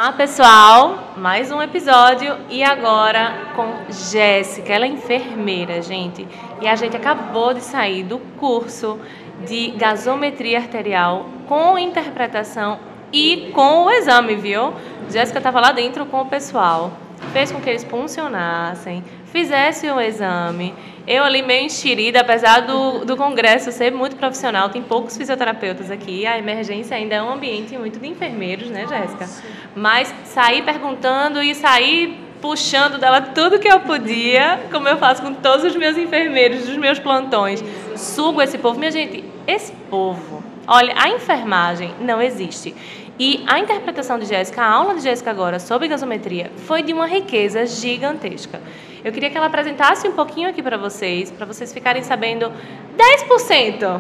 Olá, pessoal! Mais um episódio e agora com Jéssica. Ela é enfermeira, gente. E a gente acabou de sair do curso de gasometria arterial com interpretação e com o exame, viu? Jéssica estava lá dentro com o pessoal. Fez com que eles funcionassem, fizessem o exame. Eu ali meio enxerida, apesar do congresso ser muito profissional, tem poucos fisioterapeutas aqui, a emergência ainda é um ambiente muito de enfermeiros, né, Jéssica? Mas saí perguntando e saí puxando dela tudo que eu podia, como eu faço com todos os meus enfermeiros dos meus plantões. Sugo esse povo. Minha gente, esse povo, olha, a enfermagem não existe. E a interpretação de Jéssica, a aula de Jéssica agora sobre gasometria, foi de uma riqueza gigantesca. Eu queria que ela apresentasse um pouquinho aqui para vocês ficarem sabendo 10%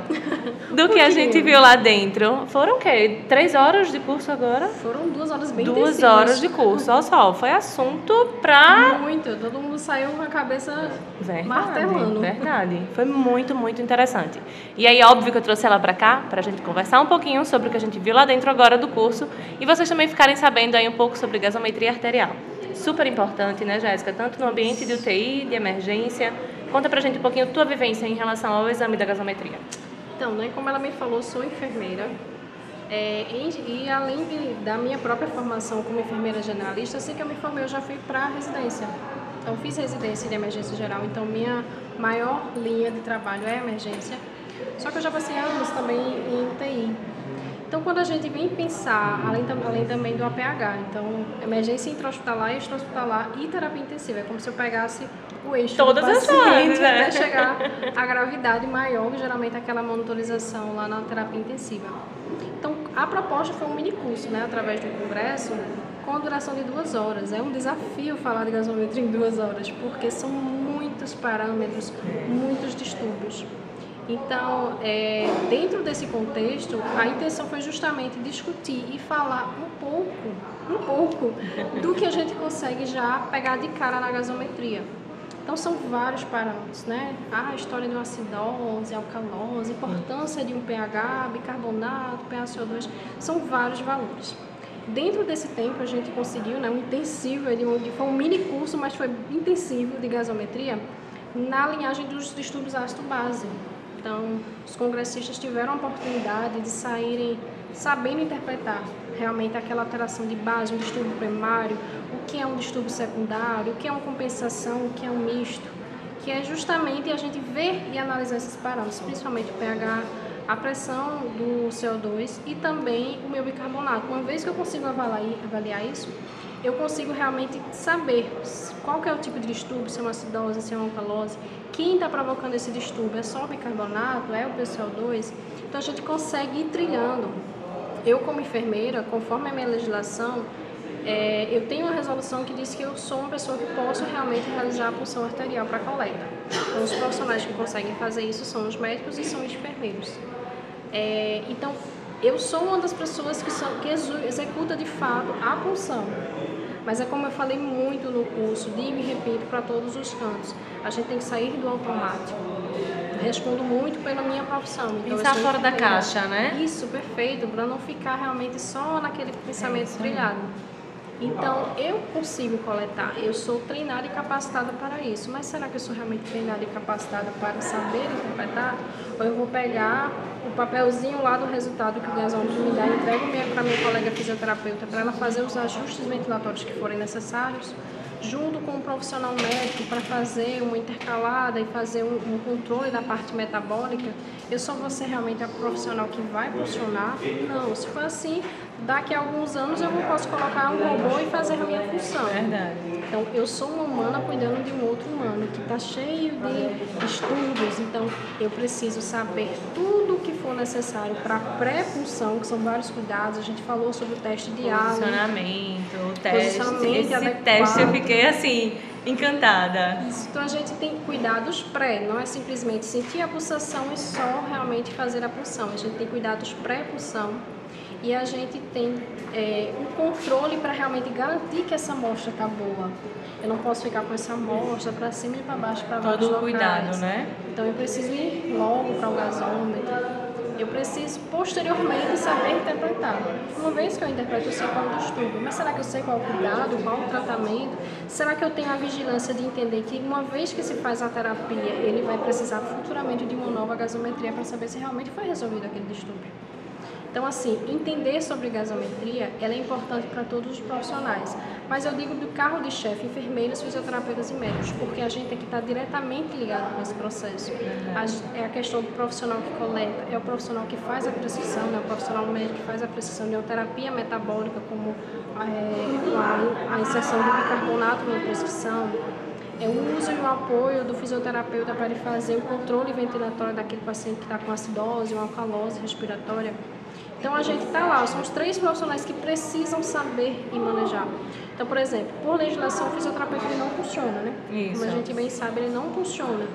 do que a gente viu lá dentro. Foram o quê? 3 horas de curso agora? Foram 2 horas bem 2 horas de curso, olha só, foi assunto pra... Muito, todo mundo saiu com a cabeça Verdade, martelando. Verdade, foi muito, muito interessante. E aí, óbvio que eu trouxe ela pra cá, pra gente conversar um pouquinho sobre o que a gente viu lá dentro agora do curso e vocês também ficarem sabendo aí um pouco sobre gasometria arterial. Super importante, né, Jéssica? Tanto no ambiente de UTI, de emergência. Conta pra gente um pouquinho a tua vivência em relação ao exame da gasometria. Então, né, como ela me falou, sou enfermeira. E além da minha própria formação como enfermeira generalista, assim que eu me formei, eu já fui para residência. Então, fiz residência de emergência geral, então minha maior linha de trabalho é emergência. Só que eu já passei anos também em UTI. Então, quando a gente vem pensar, além também do APH, então, emergência intra-hospitalar, extra-hospitalar e terapia intensiva, é como se eu pegasse o eixo Todas do paciente as né? até chegar à gravidade maior, que geralmente é aquela monitorização lá na terapia intensiva. Então, a proposta foi um mini curso, né, através do congresso, com a duração de 2 horas. É um desafio falar de gasometria em 2 horas, porque são muitos parâmetros, muitos distúrbios. Então, dentro desse contexto, a intenção foi justamente discutir e falar um pouco do que a gente consegue já pegar de cara na gasometria. Então, são vários parâmetros, né? A história de uma acidose, alcalose, importância de um pH, bicarbonato, PaCO2, são vários valores. Dentro desse tempo, a gente conseguiu, né, um intensivo, foi um mini curso, mas foi intensivo de gasometria, na linhagem dos distúrbios ácido-base. Então, os congressistas tiveram a oportunidade de saírem sabendo interpretar realmente aquela alteração de base, um distúrbio primário, o que é um distúrbio secundário, o que é uma compensação, o que é um misto, que é justamente a gente ver e analisar esses parâmetros, principalmente o pH, a pressão do CO2 e também o meu bicarbonato. Uma vez que eu consigo avaliar isso, eu consigo realmente saber qual que é o tipo de distúrbio, se é uma acidose, se é uma alcalose, quem está provocando esse distúrbio, é só o bicarbonato, é o PCO2, então a gente consegue ir trilhando. Eu, como enfermeira, conforme a minha legislação, eu tenho uma resolução que diz que eu sou uma pessoa que posso realmente realizar a punção arterial para coleta. Então, os profissionais que conseguem fazer isso são os médicos e são os enfermeiros. Então, eu sou uma das pessoas que executa de fato a punção. Mas é como eu falei muito no curso, digo e repito para todos os cantos, a gente tem que sair do automático. Respondo muito pela minha profissão. Então, pensar fora da caixa, né? Isso, perfeito, para não ficar realmente só naquele pensamento trilhado. Então, eu consigo coletar, eu sou treinada e capacitada para isso, mas será que eu sou realmente treinada e capacitada para saber interpretar? Ou eu vou pegar o papelzinho lá do resultado que o gasômetro me dá e entrego para minha colega fisioterapeuta para ela fazer os ajustes ventilatórios que forem necessários, junto com um profissional médico para fazer uma intercalada e fazer um controle da parte metabólica? Eu só vou ser realmente a profissional que vai funcionar? Não, se for assim, daqui a alguns anos eu não posso colocar um robô e fazer a minha função. Verdade. Então, eu sou uma humana cuidando de um outro humano que está cheio de distúrbios, então eu preciso saber tudo o que for necessário para a pré-punção, que são vários cuidados. A gente falou sobre o teste de Allen. Posicionamento, o teste. Esse adequado. teste eu fiquei assim, encantada. Isso, então a gente tem cuidados pré, não é simplesmente sentir a pulsação e só realmente fazer a punção. A gente tem cuidados pré-punção e a gente tem um controle para realmente garantir que essa amostra está boa. Eu não posso ficar com essa amostra para cima e para baixo para vários locais. Todo cuidado, né? Então eu preciso ir logo para o gasômetro, eu preciso posteriormente saber interpretar. Uma vez que eu interpreto, eu sei qual é o distúrbio, mas será que eu sei qual é o cuidado, qual é o tratamento? Será que eu tenho a vigilância de entender que uma vez que se faz a terapia, ele vai precisar futuramente de uma nova gasometria para saber se realmente foi resolvido aquele distúrbio? Então, assim, entender sobre gasometria, ela é importante para todos os profissionais. Mas eu digo do carro de chefe, enfermeiros, fisioterapeutas e médicos, porque a gente tem que estar diretamente ligado com esse processo. É a questão do profissional que coleta, é o profissional que faz a prescrição, é o profissional médico que faz a prescrição de uma terapia metabólica, como a inserção do bicarbonato na prescrição, é o uso e o apoio do fisioterapeuta para ele fazer o controle ventilatório daquele paciente que está com acidose ou alcalose respiratória. Então, a gente está lá, são os 3 profissionais que precisam saber e manejar. Então, por exemplo, por legislação, o fisioterapeuta ele não funciona, né? Isso. Como a gente bem sabe, ele não funciona.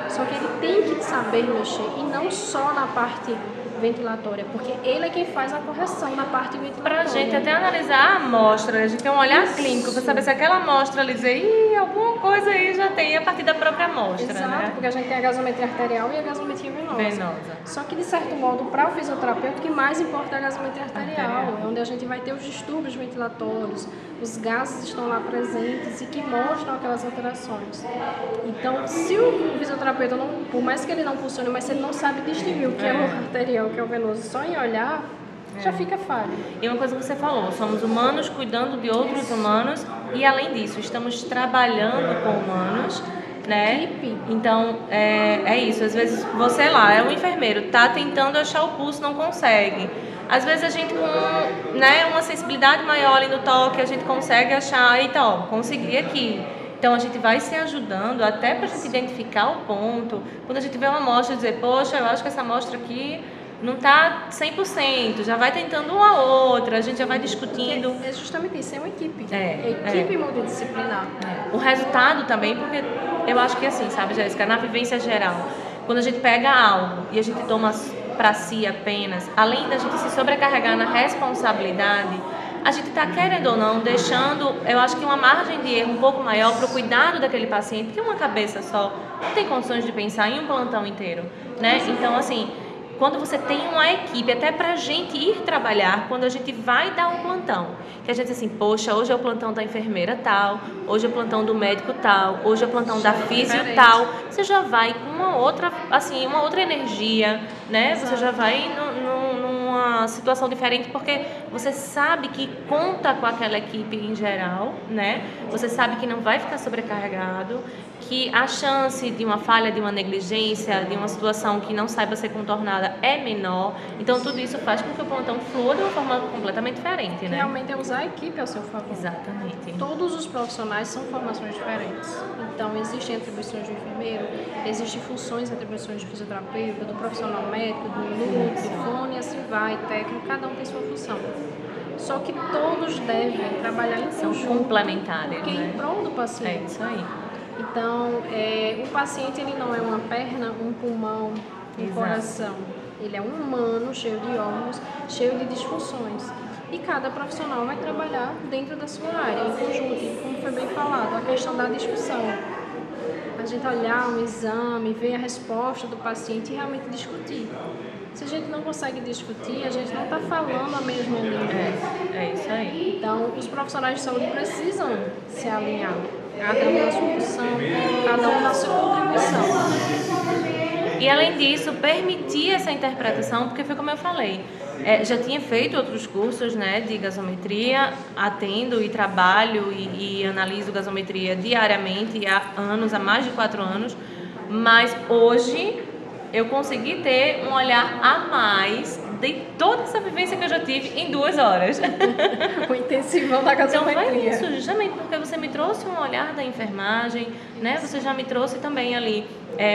Só que ele tem que saber mexer, e não só na parte ventilatória, porque ele é quem faz a correção na parte ventilatória. Pra gente até analisar a amostra, a gente tem um olhar clínico para saber se aquela amostra ali dizer, alguma coisa aí já tem a partir da própria amostra. Exato, né? Porque a gente tem a gasometria arterial e a gasometria venosa. Só que, de certo modo, para o fisioterapeuta, o que mais importa é a gasometria arterial, é onde a gente vai ter os distúrbios ventilatórios, os gases estão lá presentes e que mostram aquelas alterações. Então, se o fisioterapeuta, não, por mais que ele não funcione, mas se ele não sabe distinguir o que é o arterial, o que é o venoso, só em olhar, já fica falho. E uma coisa que você falou, somos humanos cuidando de outros humanos e, além disso, estamos trabalhando com humanos, né? Equipe. Então, é isso. Às vezes, você lá, é um enfermeiro, tá tentando achar o pulso, não consegue. Às vezes, a gente com uma sensibilidade maior ali no toque, a gente consegue achar, então, consegui aqui. Então, a gente vai se ajudando até para a gente identificar o ponto. Quando a gente vê uma amostra e dizer, poxa, eu acho que essa amostra aqui não está 100%, já vai tentando uma outra, a gente já vai discutindo. Porque é justamente isso, é uma equipe. Equipe multidisciplinar. O resultado também, porque eu acho que assim, sabe, Jéssica, na vivência geral, quando a gente pega algo e a gente toma para si apenas, além da gente se sobrecarregar na responsabilidade, a gente está, querendo ou não, deixando, eu acho que uma margem de erro um pouco maior para o cuidado daquele paciente, porque uma cabeça só não tem condições de pensar em um plantão inteiro, né? Então, assim, quando você tem uma equipe, até pra gente ir trabalhar, quando a gente vai dar um plantão, que a gente diz assim, poxa, hoje é o plantão da enfermeira tal, hoje é o plantão do médico tal, hoje é o plantão da físio tal, você já vai com uma outra energia, né? Exato. Você já vai numa situação diferente, porque você sabe que conta com aquela equipe em geral, né? Você sabe que não vai ficar sobrecarregado, que a chance de uma falha, de uma negligência, de uma situação que não saiba ser contornada é menor. Então, tudo isso faz com que o plantão flua de uma forma completamente diferente, né? Realmente é usar a equipe ao seu favor. Exatamente. Todos os profissionais são formações diferentes. Então, existem atribuições do enfermeiro, existem funções e atribuições de fisioterapeuta, do profissional médico, do fone, assim vai, técnico, cada um tem sua função. Só que todos devem trabalhar em conjunto. São complementares, porque né? Em prol do paciente. É isso aí. Então, o paciente ele não é uma perna, um pulmão, um coração. Ele é um humano cheio de órgãos, cheio de disfunções. E cada profissional vai trabalhar dentro da sua área, em conjunto, como foi bem falado, a questão da discussão. A gente olhar um exame, ver a resposta do paciente e realmente discutir. Se a gente não consegue discutir, a gente não está falando a mesma língua. É isso aí. Então, os profissionais de saúde precisam se alinhar. Cada um na sua função, cada um na sua contribuição. E além disso, permitir essa interpretação, porque foi como eu falei, já tinha feito outros cursos, né, de gasometria, atendo e trabalho e analiso gasometria diariamente há mais de 4 anos, mas hoje eu consegui ter um olhar a mais de toda essa vivência que eu já tive em 2 horas. O intensivão da gasometria. Então foi isso, justamente porque você me trouxe um olhar da enfermagem, né? Você já me trouxe também ali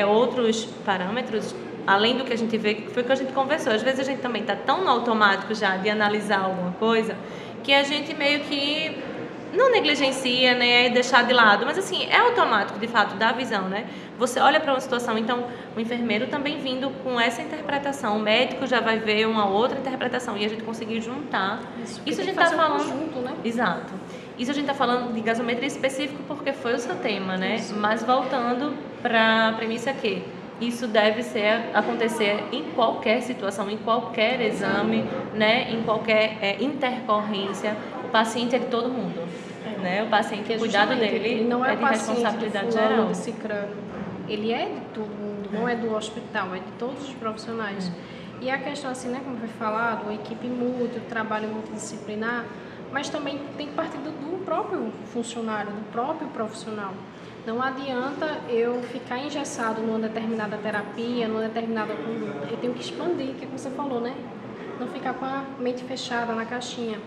outros parâmetros, além do que a gente vê, que foi o que a gente conversou. Às vezes a gente também está tão no automático já de analisar alguma coisa, que a gente meio que não negligencia, né, deixar de lado, mas assim, é automático de fato, da visão, né? Você olha para uma situação, então o enfermeiro também vindo com essa interpretação, o médico já vai ver uma outra interpretação e a gente conseguir juntar. Isso a gente está falando, junto, né? Exato. Isso a gente está falando de gasometria específico porque foi o seu tema, né? Isso. Mas voltando para a premissa que isso deve acontecer em qualquer situação, em qualquer exame, né? Em qualquer intercorrência. O paciente é de todo mundo, né? O paciente, o cuidado dele não é de responsabilidade geral. De cicrano. Ele é de todo mundo, não é do hospital, é de todos os profissionais. E a questão assim, né, como foi falado, a equipe mútua, o trabalho multidisciplinar, mas também tem que partir do próprio funcionário, do próprio profissional. Não adianta eu ficar engessado numa determinada terapia, numa determinada conduta. Eu tenho que expandir, que é o que você falou, né? Não ficar com a mente fechada na caixinha.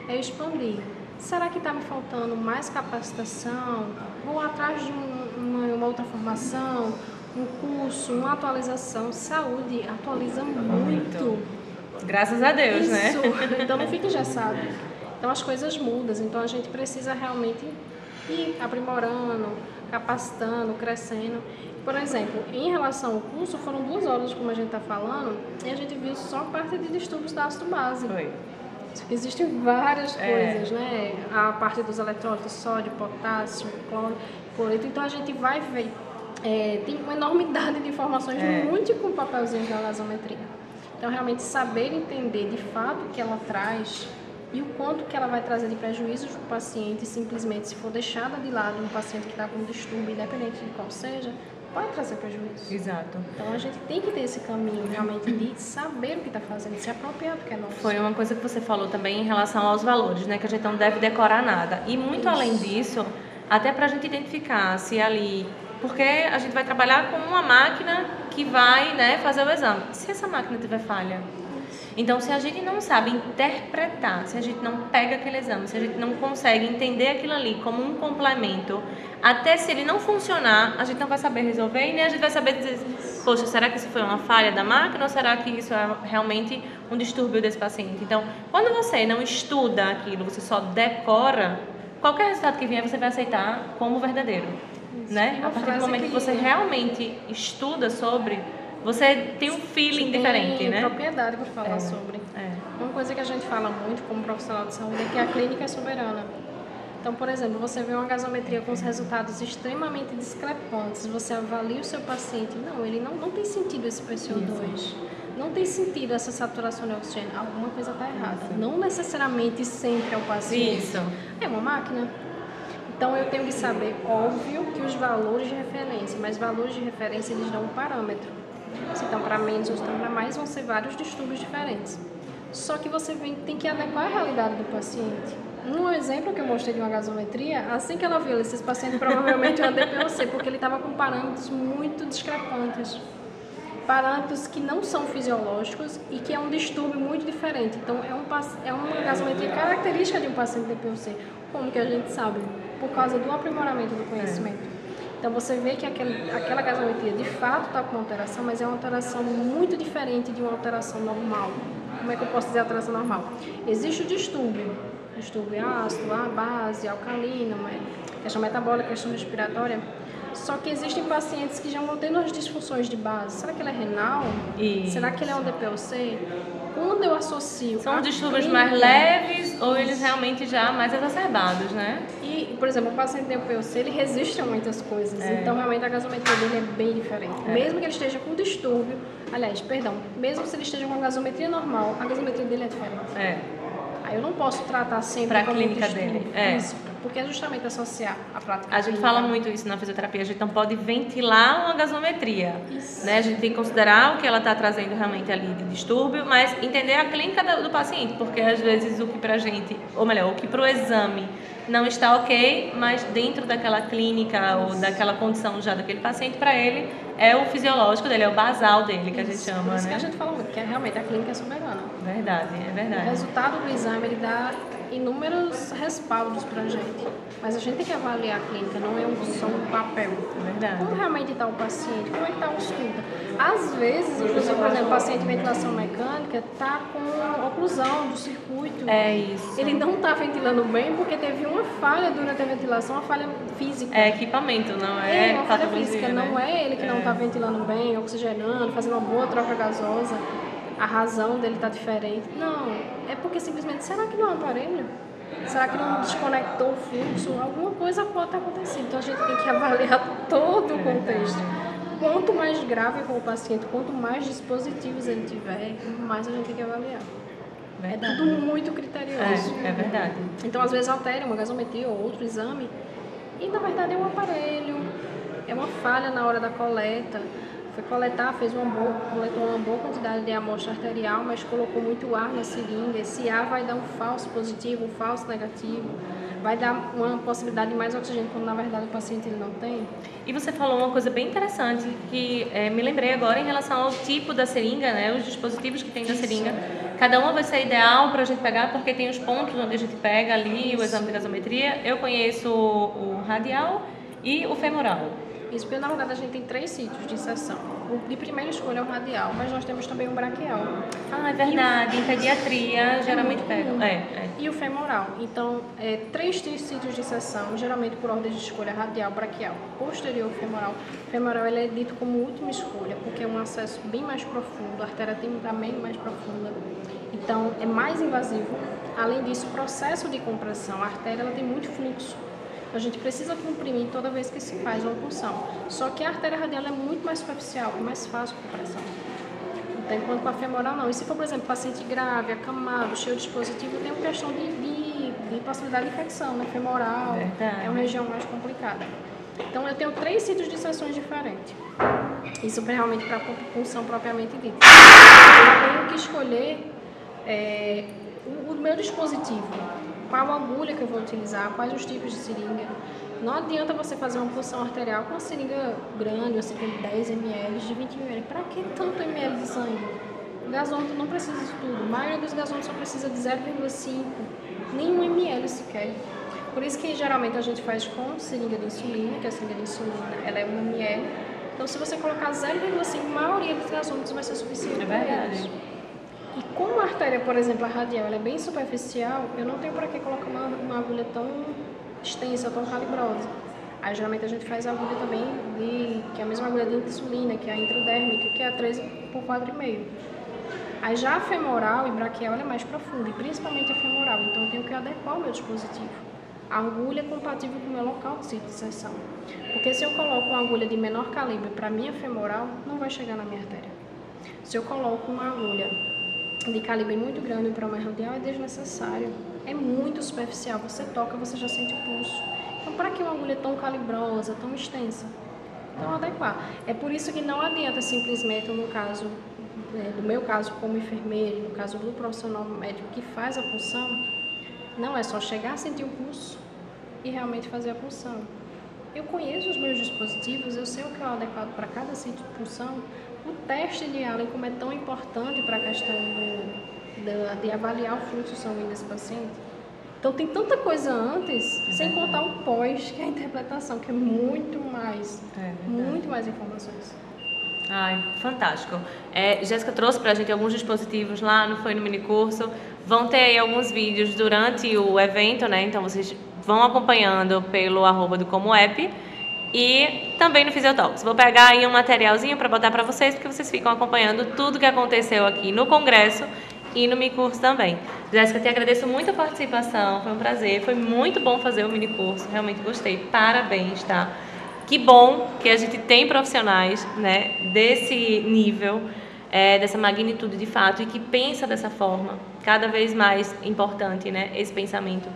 É expandir. Será que está me faltando mais capacitação? Vou atrás de uma outra formação, um curso, uma atualização. Saúde atualiza muito. Graças a Deus, isso, né? Então não fique engessado. Então as coisas mudam, então a gente precisa realmente ir aprimorando, capacitando, crescendo. Por exemplo, em relação ao curso, foram 2 horas, como a gente está falando, e a gente viu só parte de distúrbios da ácido base. Foi. Existem várias coisas, né? A parte dos eletrólitos, sódio, potássio, cloreto. Então a gente vai ver, tem uma enormidade de informações muito com o papelzinho da gasometria. Então realmente saber entender de fato o que ela traz e o quanto que ela vai trazer de prejuízos para o paciente, simplesmente se for deixada de lado um paciente que está com distúrbio, independente de qual seja, pode trazer prejuízo. Exato. Então a gente tem que ter esse caminho realmente de saber o que está fazendo, se apropriar do que é nosso. Foi uma coisa que você falou também em relação aos valores, né? Que a gente não deve decorar nada. E muito além disso, até para a gente identificar se ali... Porque a gente vai trabalhar com uma máquina que vai, né, fazer o exame. Se essa máquina tiver falha... Então, se a gente não sabe interpretar, se a gente não pega aquele exame, se a gente não consegue entender aquilo ali como um complemento, até se ele não funcionar, a gente não vai saber resolver e nem a gente vai saber dizer, poxa, será que isso foi uma falha da máquina ou será que isso é realmente um distúrbio desse paciente? Então, quando você não estuda aquilo, você só decora, qualquer resultado que vier você vai aceitar como verdadeiro, né? A partir do momento que você realmente estuda sobre... Você tem um feeling diferente, né? Tem propriedade para falar sobre. Uma coisa que a gente fala muito como profissional de saúde é que a clínica é soberana. Então, por exemplo, você vê uma gasometria com os resultados extremamente discrepantes, você avalia o seu paciente, ele não tem sentido esse PCO2, não tem sentido essa saturação de oxigênio, alguma coisa está errada. Não necessariamente sempre é o paciente. Isso. É uma máquina. Então, eu tenho que saber, óbvio, que os valores de referência, mas valores de referência eles dão um parâmetro. Se estão para menos ou estão para mais, vão ser vários distúrbios diferentes. Só que você tem que adequar a realidade do paciente. Um exemplo que eu mostrei de uma gasometria, assim que ela viu, esse paciente provavelmente é um DPOC, porque ele estava com parâmetros muito discrepantes. Parâmetros que não são fisiológicos e que é um distúrbio muito diferente. Então, é uma gasometria característica de um paciente DPOC. Como que a gente sabe? Por causa do aprimoramento do conhecimento. Então, você vê que aquela gasometria de fato está com uma alteração, mas é uma alteração muito diferente de uma alteração normal. Como é que eu posso dizer alteração normal? Existe o distúrbio ácido, a base, alcalina, questão metabólica, questão respiratória. Só que existem pacientes que já vão tendo as disfunções de base. Será que ele é renal? Será que ele é um DPOC? Quando eu associo... São distúrbios mais leves ou eles realmente já mais exacerbados, né? E, por exemplo, o paciente DPOC, ele resiste a muitas coisas. Então, realmente, a gasometria dele é bem diferente. Mesmo que ele esteja com distúrbio... mesmo se ele esteja com a gasometria normal, a gasometria dele é diferente. Aí eu não posso tratar sempre para a clínica dele. Porque é justamente associar a prática. A gente fala muito isso na fisioterapia, a gente não pode ventilar uma gasometria, né? A gente tem que considerar o que ela está trazendo realmente ali de distúrbio, mas entender a clínica do paciente, porque às vezes o que pra gente, ou melhor, o que pro exame não está ok, mas dentro daquela clínica ou daquela condição já daquele paciente, para ele é o fisiológico dele, é o basal dele que a gente chama, isso né? Que a gente fala muito, que realmente a clínica é soberana. Verdade, é verdade. O resultado do exame, ele dá inúmeros respaldos pra gente, mas a gente tem que avaliar a clínica, não é só um papel. É verdade. Como realmente está o paciente, como é que está a ausculta. Às vezes, inclusive, por exemplo, o paciente de ventilação mecânica está com oclusão do circuito. É isso. Ele não está ventilando bem porque teve uma falha durante a ventilação, uma falha física. É equipamento, não é? Uma falha física, né? não é ele que não está ventilando bem, oxigenando, fazendo uma boa troca gasosa. A razão dele está diferente. Não, é porque simplesmente, será que não é um aparelho? Será que não desconectou o fluxo? Alguma coisa pode estar acontecendo. Então a gente tem que avaliar todo o contexto. quanto mais grave for o paciente, quanto mais dispositivos ele tiver, mais a gente tem que avaliar. Verdade. É tudo muito criterioso. É verdade. Então, às vezes, altera uma gasometria ou outro exame e, na verdade, é um aparelho, é uma falha na hora da coleta. Foi coletar, coletou uma boa quantidade de amostra arterial, mas colocou muito ar na seringa. Esse ar vai dar um falso positivo, um falso negativo. Vai dar uma possibilidade de mais oxigênio, quando na verdade o paciente ele não tem. E você falou uma coisa bem interessante que me lembrei agora em relação ao tipo da seringa, né? Os dispositivos que tem na seringa. Cada uma vai ser ideal para a gente pegar, porque tem os pontos onde a gente pega ali o exame de gasometria. Eu conheço o radial e o femoral. Isso, porque na verdade a gente tem 3 sítios de inserção. O de primeira escolha é o radial, mas nós temos também o braquial. Ah, é verdade. Em pediatria geralmente pegam. E o femoral. Então, 3 sítios de inserção, geralmente por ordem de escolha radial, braquial, posterior femoral. O femoral ele é dito como última escolha, porque é um acesso bem mais profundo, a artéria tem também mais profunda. Então, é mais invasivo. Além disso, o processo de compressão, a artéria ela tem muito fluxo. A gente precisa comprimir toda vez que se faz uma punção. Só que a artéria radial é muito mais superficial, é mais fácil a compressão. Então, enquanto com a femoral não. E se for, por exemplo, paciente grave, acamado, cheio de dispositivo, tem uma questão de possibilidade de infecção, né? Femoral, é uma região mais complicada. Então, eu tenho 3 sítios de sessões diferentes. Isso realmente para a punção propriamente dita. Eu tenho que escolher o meu dispositivo. Qual agulha que eu vou utilizar, quais os tipos de seringa. Não adianta você fazer uma punção arterial com uma seringa grande, você tem 10 ml, de 20 ml. Para que tanto ml de sangue? O gasômetro não precisa disso tudo. A maioria dos gasômetros só precisa de 0,5, nem 1 ml sequer. Por isso que geralmente a gente faz com seringa de insulina, que a seringa de insulina ela é 1 ml. Então se você colocar 0,5, a maioria dos gasômetros vai ser suficiente. É verdade. E como a artéria, por exemplo, a radial, ela é bem superficial, eu não tenho para que colocar uma agulha tão extensa, tão calibrosa. Aí geralmente a gente faz a agulha também, que é a mesma agulha de insulina, que é a intradérmica, que é a 13 por 4,5. Aí já a femoral e braquial ela é mais profunda, e principalmente a femoral, então eu tenho que adequar o meu dispositivo. A agulha é compatível com o meu local de inserção. Porque se eu coloco uma agulha de menor calibre para a minha femoral, não vai chegar na minha artéria. Se eu coloco uma agulha de calibre muito grande para uma radial, é desnecessário. É muito superficial. Você toca, você já sente o pulso. Então, para que uma agulha tão calibrosa, tão extensa? Então, adequar. É por isso que não adianta simplesmente, no caso, no meu caso como enfermeira, no caso do profissional médico que faz a punção, não é só chegar, sentir o pulso e realmente fazer a punção. Eu conheço os meus dispositivos, eu sei o que é o adequado para cada sítio de punção. O teste de Allen, como é tão importante para a questão de avaliar o fluxo sanguíneo desse paciente. Então, tem tanta coisa antes, sem contar o pós, que é a interpretação, que é muito mais informações. Ai, fantástico. Jéssica trouxe pra gente alguns dispositivos lá, não foi no minicurso. Vão ter aí alguns vídeos durante o evento, né? Então vocês vão acompanhando pelo @ do Como App e também no Fisiotalks. Vou pegar aí um materialzinho para botar para vocês, porque vocês ficam acompanhando tudo que aconteceu aqui no congresso e no minicurso também. Jéssica, te agradeço muito a participação, foi um prazer, foi muito bom fazer o minicurso, realmente gostei. Parabéns, tá? Que bom que a gente tem profissionais, né, desse nível, dessa magnitude de fato, e que pensa dessa forma. Cada vez mais importante, né, esse pensamento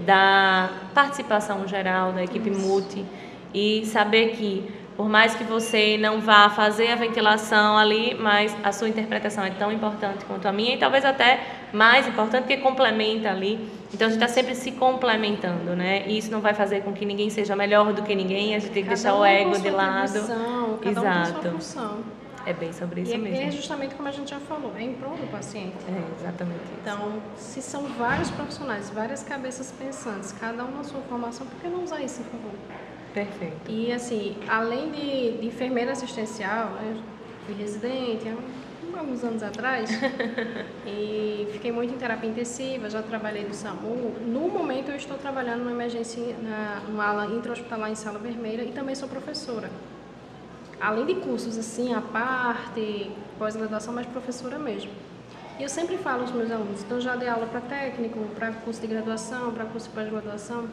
da participação geral da equipe multi, e saber que, por mais que você não vá fazer a ventilação ali, mas a sua interpretação é tão importante quanto a minha, e talvez até mais importante, porque complementa ali. Então a gente está sempre se complementando, né? E isso não vai fazer com que ninguém seja melhor do que ninguém, a gente tem que deixar o ego de lado. Cada um tem sua função. É bem sobre isso mesmo. E é justamente como a gente já falou, é em prol do paciente. Exatamente isso. Então, se são vários profissionais, várias cabeças pensantes, cada um na sua formação, por que não usar isso em favor? Perfeito. E assim, além de enfermeira assistencial, né, fui residente há alguns anos atrás e fiquei muito em terapia intensiva, já trabalhei no SAMU. No momento eu estou trabalhando numa emergência, numa ala intra-hospitalar em Sala Vermelha, e também sou professora. Além de cursos assim, a parte, pós-graduação, mas professora mesmo. E eu sempre falo aos meus alunos, então já dei aula para técnico, para curso de graduação, para curso de pós-graduação.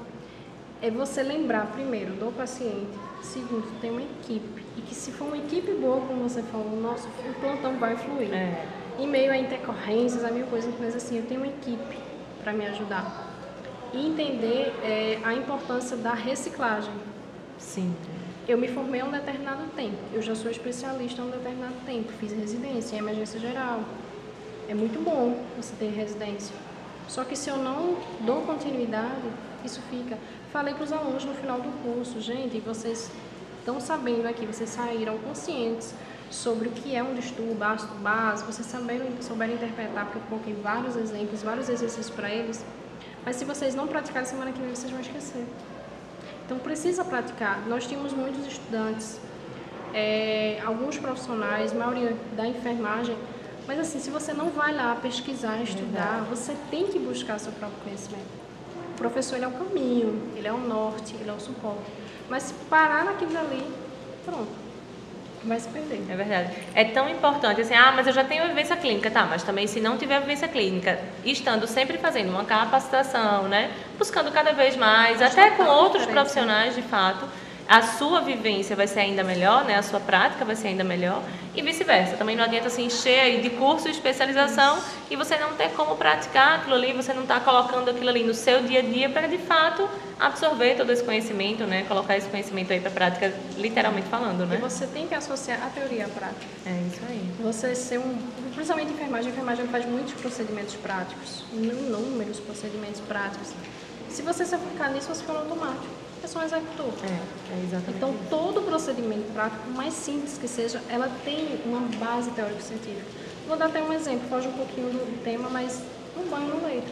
é você lembrar, primeiro, do paciente, segundo, tem uma equipe. E que se for uma equipe boa, como você falou, nosso o plantão vai fluir. Em meio a intercorrências, a mil coisas, mas assim, eu tenho uma equipe para me ajudar. E entender a importância da reciclagem. Sim. Eu me formei há um determinado tempo, eu já sou especialista há um determinado tempo, fiz residência em emergência geral. É muito bom você ter residência. Só que se eu não dou continuidade, isso fica. Falei para os alunos no final do curso, gente, vocês estão sabendo aqui, vocês saíram conscientes sobre o que é um distúrbio ácido base, vocês souberam interpretar, porque eu coloquei vários exemplos, vários exercícios para eles, mas se vocês não praticarem, semana que vem vocês vão esquecer. Então precisa praticar. Nós tínhamos muitos estudantes, alguns profissionais, maioria da enfermagem, mas assim, se você não vai lá pesquisar, estudar, você tem que buscar seu próprio conhecimento. O professor, ele é o caminho, ele é o norte, ele é o suporte. Mas se parar naquilo ali, pronto, vai se perder. É verdade. É tão importante assim, mas eu já tenho vivência clínica, tá, mas também se não tiver vivência clínica, estando sempre fazendo uma capacitação, né, buscando cada vez mais, até com outros profissionais de fato, a sua vivência vai ser ainda melhor, né? A sua prática vai ser ainda melhor e vice-versa. Também não adianta se encher aí de curso e especialização e você não ter como praticar aquilo ali, você não está colocando aquilo ali no seu dia a dia para de fato absorver todo esse conhecimento, né? Colocar esse conhecimento aí para prática, literalmente falando, né? E você tem que associar a teoria à prática. É isso aí. Você ser principalmente a enfermagem faz muitos procedimentos práticos, inúmeros procedimentos práticos. Se você se aplicar nisso, você for automático. É só um executor. Exatamente. Então, todo procedimento prático, por mais simples que seja, ela tem uma base teórico-científica. Vou dar até um exemplo, foge um pouquinho do tema, mas um banho no leito.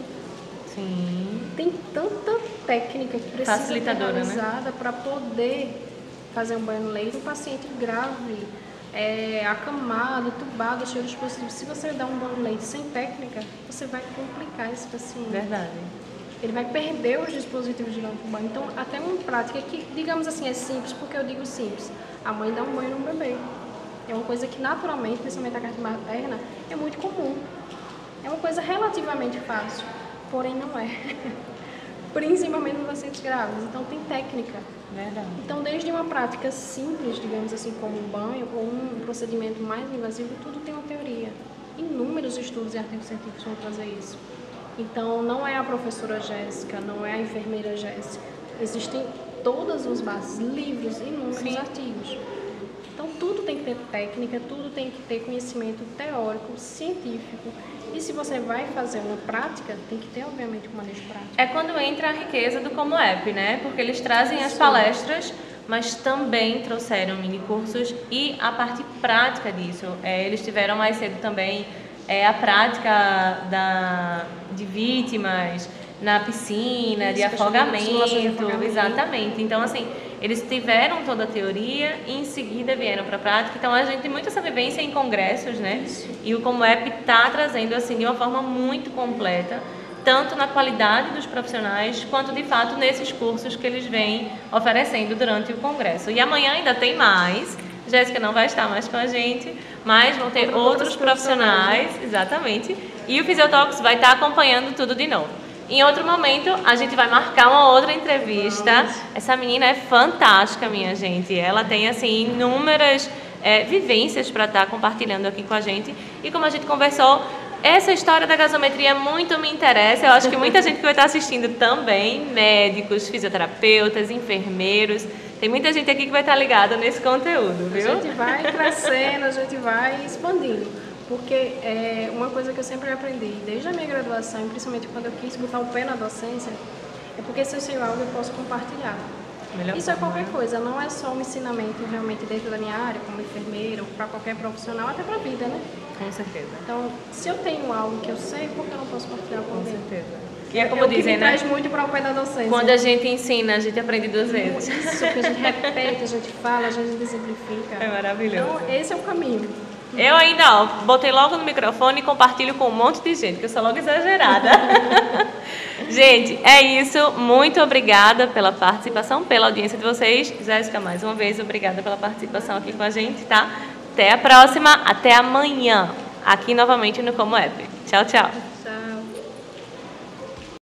Sim. Tem tanta técnica que precisa ser realizada, né, para poder fazer um banho no leito. Um paciente grave, acamado, tubado, cheio de dispositivos. Se você dá um banho no leito sem técnica, você vai complicar esse paciente. Verdade. Ele vai perder os dispositivos de banho. Então, até uma prática que, digamos assim, é simples, porque eu digo simples. A mãe dá um banho no bebê. É uma coisa que, naturalmente, principalmente a parte materna, é muito comum. É uma coisa relativamente fácil, porém não é. Principalmente nos pacientes grávidos. Então, tem técnica. Verdade. Então, desde uma prática simples, digamos assim, como um banho, ou um procedimento mais invasivo, tudo tem uma teoria. Inúmeros estudos e artigos científicos vão trazer isso. Então, não é a professora Jéssica, não é a enfermeira Jéssica. Existem todas as bases, livros, inúmeros artigos. Então, tudo tem que ter técnica, tudo tem que ter conhecimento teórico, científico. E se você vai fazer uma prática, tem que ter, obviamente, um manejo prático. É quando entra a riqueza do Como App, né? Porque eles trazem as palestras, mas também trouxeram minicursos e a parte prática disso. Eles tiveram mais cedo também a prática de vítimas na piscina, de afogamento, exatamente. Então, assim, eles tiveram toda a teoria e em seguida vieram para a prática. Então, a gente tem muita essa vivência em congressos, né? E o Como App está trazendo, assim, de uma forma muito completa, tanto na qualidade dos profissionais, quanto, de fato, nesses cursos que eles vêm oferecendo durante o congresso. E amanhã ainda tem mais. Jéssica não vai estar mais com a gente, mas vão ter outros profissionais, exatamente, e o Fisiotalks vai estar acompanhando tudo de novo. Em outro momento, a gente vai marcar uma outra entrevista. Essa menina é fantástica, minha gente. Ela tem, assim, inúmeras vivências para estar compartilhando aqui com a gente. E como a gente conversou, essa história da gasometria muito me interessa. Eu acho que muita gente que vai estar assistindo também, médicos, fisioterapeutas, enfermeiros. Tem muita gente aqui que vai estar ligada nesse conteúdo, viu? A gente vai crescendo, a gente vai expandindo. Porque uma coisa que eu sempre aprendi, desde a minha graduação, e principalmente quando eu quis botar o pé na docência, é porque se eu sei algo eu posso compartilhar. Isso é qualquer coisa, não é só um ensinamento realmente dentro da minha área, como enfermeira, ou para qualquer profissional, até para a vida, né? Com certeza. Então, se eu tenho algo que eu sei, por que eu não posso compartilhar com alguém? Com certeza. E é como dizem, né? Traz muito para o pé da docência. Quando a gente ensina, a gente aprende duas vezes. Isso, que a gente repete, a gente fala, a gente exemplifica. É maravilhoso. Então, esse é o caminho. Eu ainda, botei logo no microfone e compartilho com um monte de gente, que eu sou logo exagerada. Gente, é isso. Muito obrigada pela participação, pela audiência de vocês. Jéssica, mais uma vez, obrigada pela participação aqui com a gente, tá? Até a próxima, até amanhã, aqui novamente no Como App. Tchau, tchau.